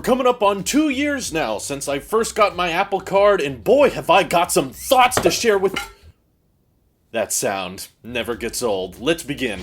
coming up on 2 years now since I first got my Apple Card, and boy have I got some thoughts to share with... That sound never gets old. Let's begin.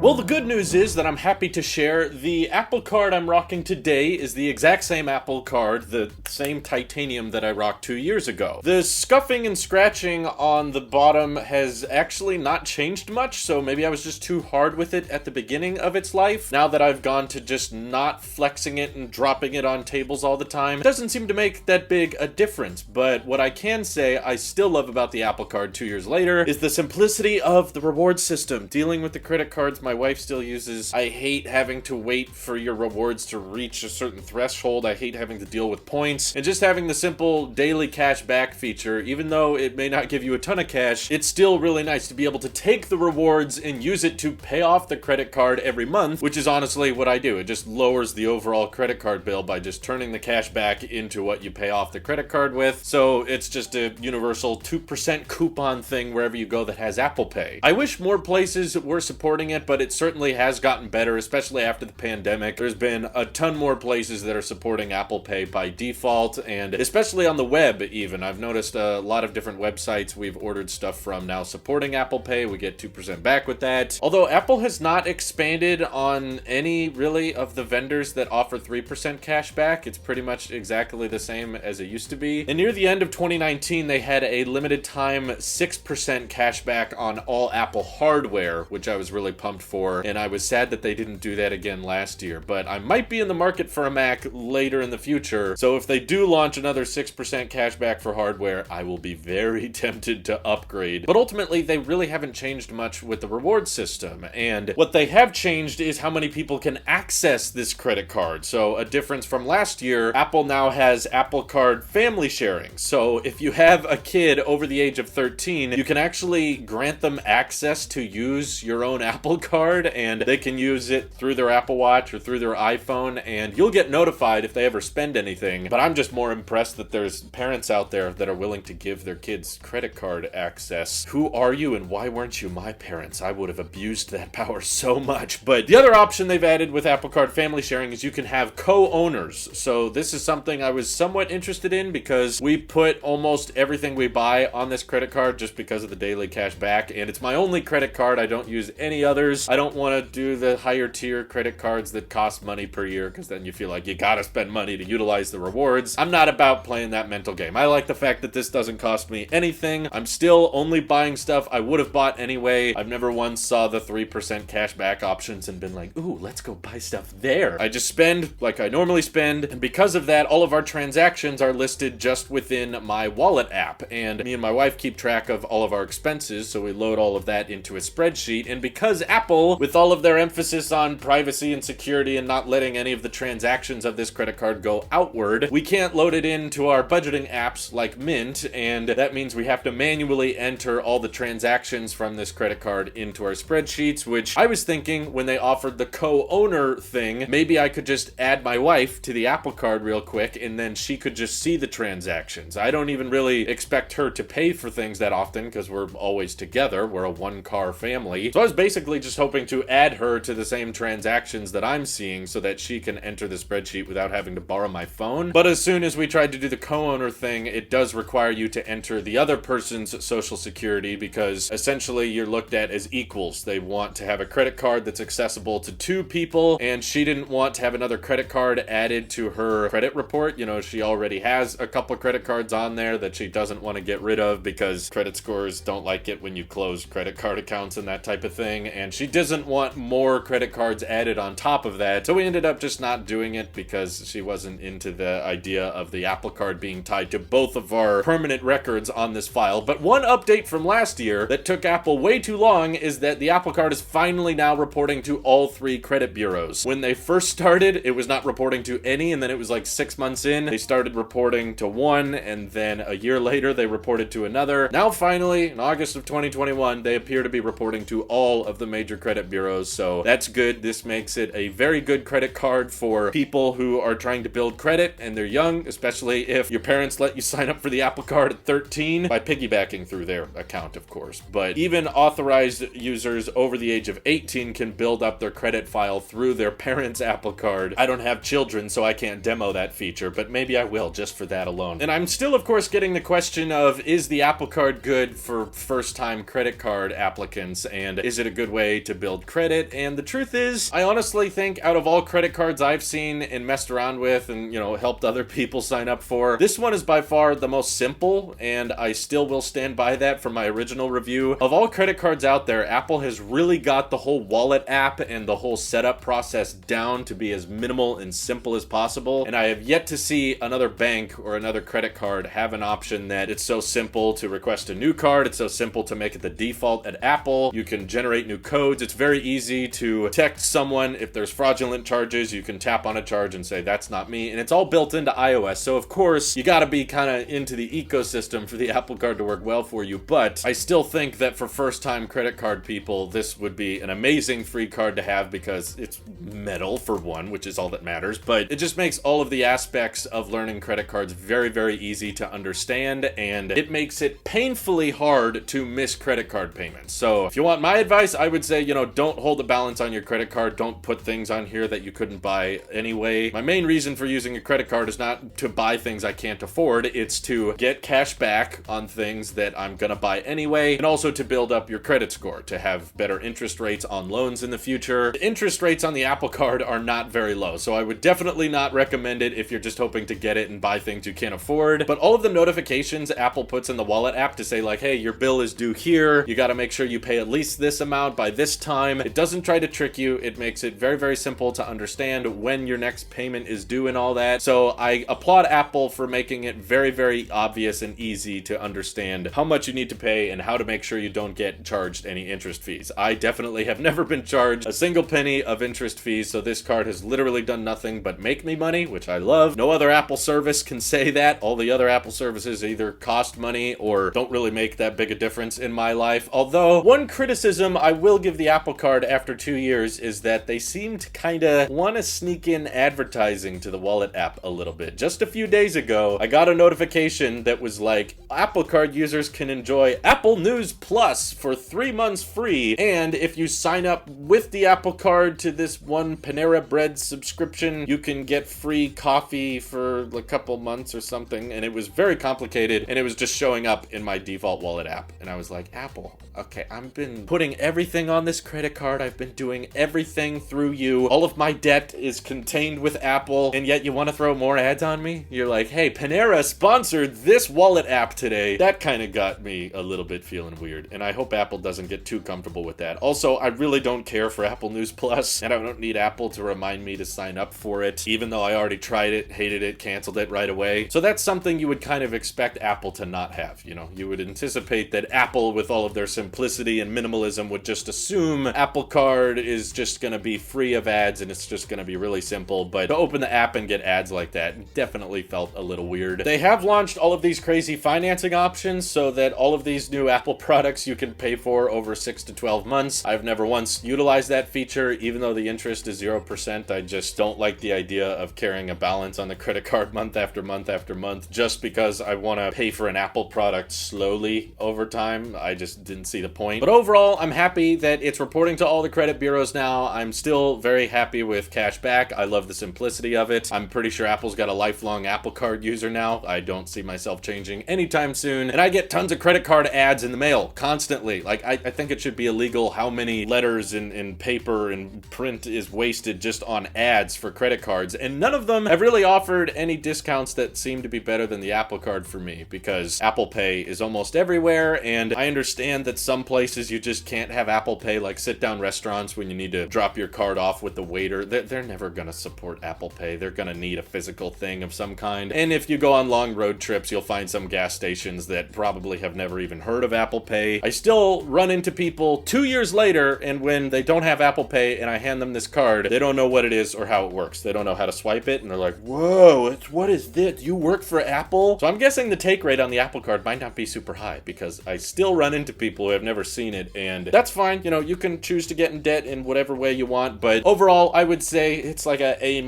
Well, the good news is that I'm happy to share the Apple Card I'm rocking today is the exact same Apple Card, the same titanium that I rocked 2 years ago. The scuffing and scratching on the bottom has actually not changed much, so maybe I was just too hard with it at the beginning of its life. Now that I've gone to just not flexing it and dropping it on tables all the time, it doesn't seem to make that big a difference. But what I can say I still love about the Apple Card 2 years later is the simplicity of the reward system. Dealing with the credit cards my wife still uses. I hate having to wait for your rewards to reach a certain threshold. I hate having to deal with points. And just having the simple daily cash back feature, even though it may not give you a ton of cash, it's still really nice to be able to take the rewards and use it to pay off the credit card every month, which is honestly what I do. It just lowers the overall credit card bill by just turning the cash back into what you pay off the credit card with. So it's just a universal 2% coupon thing wherever you go that has Apple Pay. I wish more places were supporting it, but it certainly has gotten better, especially after the pandemic. There's been a ton more places that are supporting Apple Pay by default, and especially on the web even. I've noticed a lot of different websites we've ordered stuff from now supporting Apple Pay. We get 2% back with that. Although Apple has not expanded on any really of the vendors that offer 3% cash back. It's pretty much exactly the same as it used to be. And near the end of 2019, they had a limited time 6% cash back on all Apple hardware, which I was really pumped for. And I was sad that they didn't do that again last year, but I might be in the market for a Mac later in the future, so if they do launch another 6% cashback for hardware, I will be very tempted to upgrade. But ultimately, they really haven't changed much with the reward system, and what they have changed is how many people can access this credit card. So a difference from last year, Apple now has Apple Card family sharing. So if you have a kid over the age of 13, you can actually grant them access to use your own Apple Card, and they can use it through their Apple Watch or through their iPhone, and you'll get notified if they ever spend anything. But I'm just more impressed that there's parents out there that are willing to give their kids credit card access. Who are you and why weren't you my parents? I would have abused that power so much. But the other option they've added with Apple Card family sharing is you can have co-owners. So this is something I was somewhat interested in because we put almost everything we buy on this credit card just because of the daily cash back, and it's my only credit card. I don't use any others. I don't want to do the higher tier credit cards that cost money per year because then you feel like you gotta spend money to utilize the rewards. I'm not about playing that mental game. I like the fact that this doesn't cost me anything. I'm still only buying stuff I would have bought anyway. I've never once saw the 3% cash back options and been like, ooh, let's go buy stuff there. I just spend like I normally spend, and because of that, all of our transactions are listed just within my wallet app, and me and my wife keep track of all of our expenses, so we load all of that into a spreadsheet. And because Apple, with all of their emphasis on privacy and security and not letting any of the transactions of this credit card go outward, we can't load it into our budgeting apps like Mint, and that means we have to manually enter all the transactions from this credit card into our spreadsheets, which I was thinking when they offered the co-owner thing, maybe I could just add my wife to the Apple Card real quick and then she could just see the transactions. I don't even really expect her to pay for things that often because we're always together. We're a one-car family. So I was basically just hoping to add her to the same transactions that I'm seeing so that she can enter the spreadsheet without having to borrow my phone. But as soon as we tried to do the co-owner thing, it does require you to enter the other person's social security because essentially you're looked at as equals. They want to have a credit card that's accessible to two people, and she didn't want to have another credit card added to her credit report. You know, she already has a couple credit cards on there that she doesn't want to get rid of because credit scores don't like it when you close credit card accounts and that type of thing, and she doesn't want more credit cards added on top of that. So we ended up just not doing it because she wasn't into the idea of the Apple Card being tied to both of our permanent records on this file. But one update from last year that took Apple way too long is that the Apple Card is finally now reporting to all three credit bureaus. When they first started, it was not reporting to any, and then it was like 6 months in, they started reporting to one, and then a year later they reported to another. Now finally, in August of 2021, they appear to be reporting to all of the major credit bureaus, so that's good. This makes it a very good credit card for people who are trying to build credit and they're young, especially if your parents let you sign up for the Apple Card at 13 by piggybacking through their account, of course. But even authorized users over the age of 18 can build up their credit file through their parents' Apple Card. I don't have children, so I can't demo that feature, but maybe I will just for that alone. And I'm still, of course, getting the question of, is the Apple Card good for first-time credit card applicants, and is it a good way to build credit? And the truth is, I honestly think out of all credit cards I've seen and messed around with and, helped other people sign up for, this one is by far the most simple, and I still will stand by that from my original review. Of all credit cards out there, Apple has really got the whole wallet app and the whole setup process down to be as minimal and simple as possible, and I have yet to see another bank or another credit card have an option that it's so simple to request a new card, it's so simple to make it the default at Apple, you can generate new codes, it's very easy to text someone if there's fraudulent charges, you can tap on a charge and say that's not me, and it's all built into iOS, so of course you gotta be kind of into the ecosystem for the Apple Card to work well for you, but I still think that for first-time credit card people, this would be an amazing free card to have because it's metal for one, which is all that matters, but it just makes all of the aspects of learning credit cards very, very easy to understand, and it makes it painfully hard to miss credit card payments. So if you want my advice, I would say, don't hold the balance on your credit card, don't put things on here that you couldn't buy anyway. My main reason for using a credit card is not to buy things I can't afford, it's to get cash back on things that I'm gonna buy anyway, and also to build up your credit score, to have better interest rates on loans in the future. The interest rates on the Apple Card are not very low, so I would definitely not recommend it if you're just hoping to get it and buy things you can't afford. But all of the notifications Apple puts in the wallet app to say like, hey, your bill is due here, you gotta make sure you pay at least this amount by this time. It doesn't try to trick you, it makes it very, very simple to understand when your next payment is due and all that. So I applaud Apple for making it very, very obvious and easy to understand how much you need to pay and how to make sure you don't get charged any interest fees. I definitely have never been charged a single penny of interest fees, so this card has literally done nothing but make me money, which I love. No other Apple service can say that. All the other Apple services either cost money or don't really make that big a difference in my life. Although, one criticism I will give the Apple Card after 2 years is that they seem to kinda want to sneak in advertising to the wallet app a little bit. Just a few days ago, I got a notification that was like, Apple Card users can enjoy Apple News Plus for 3 months free, and if you sign up with the Apple Card to this one Panera Bread subscription, you can get free coffee for a couple months or something, and it was very complicated, and it was just showing up in my default wallet app, and I was like, Apple, okay, I've been putting everything on this credit card, I've been doing everything through you, all of my debt is contained with Apple, and yet you want to throw more ads on me? You're like, hey, Panera sponsored this wallet app today. That kind of got me a little bit feeling weird, and I hope Apple doesn't get too comfortable with that. Also, I really don't care for Apple News Plus, and I don't need Apple to remind me to sign up for it, even though I already tried it, hated it, canceled it right away. So that's something you would kind of expect Apple to not have, You would anticipate that Apple, with all of their simplicity and minimalism, would just assume Apple Card is just gonna be free of ads and it's just gonna be really simple, but to open the app and get ads like that definitely felt a little weird. They have launched all of these crazy financing options so that all of these new Apple products you can pay for over 6 to 12 months. I've never once utilized that feature, even though the interest is 0%. I just don't like the idea of carrying a balance on the credit card month after month after month just because I want to pay for an Apple product slowly over time. I just didn't see the point. But overall, I'm happy that it's reporting to all the credit bureaus now. I'm still very happy with cash back. I love the simplicity of it. I'm pretty sure Apple's got a lifelong Apple Card user now. I don't see myself changing anytime soon. And I get tons of credit card ads in the mail constantly. Like, I think it should be illegal how many letters in paper and print is wasted just on ads for credit cards. And none of them have really offered any discounts that seem to be better than the Apple Card for me, because Apple Pay is almost everywhere, and I understand that some places you just can't have Apple Pay, like sit-down restaurants when you need to drop your card off with the waiter. They're never gonna support Apple Pay. They're gonna need a physical thing of some kind. And if you go on long road trips, you'll find some gas stations that probably have never even heard of Apple Pay. I still run into people 2 years later, and when they don't have Apple Pay and I hand them this card, they don't know what it is or how it works. They don't know how to swipe it, and they're like, whoa, what is this? You work for Apple? So I'm guessing the take rate on the Apple Card might not be super high, because I still run into people who have never seen it, and that's fine. You you can choose to get in debt in whatever way you want, but overall, I would say it's like a A-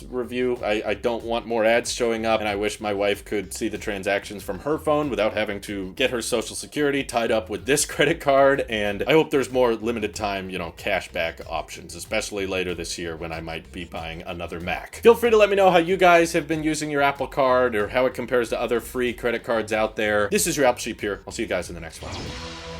review. I don't want more ads showing up, and I wish my wife could see the transactions from her phone without having to get her social security tied up with this credit card, and I hope there's more limited time, cash back options, especially later this year when I might be buying another Mac. Feel free to let me know how you guys have been using your Apple Card or how it compares to other free credit cards out there. This is your Apple Sheep here. I'll see you guys in the next one.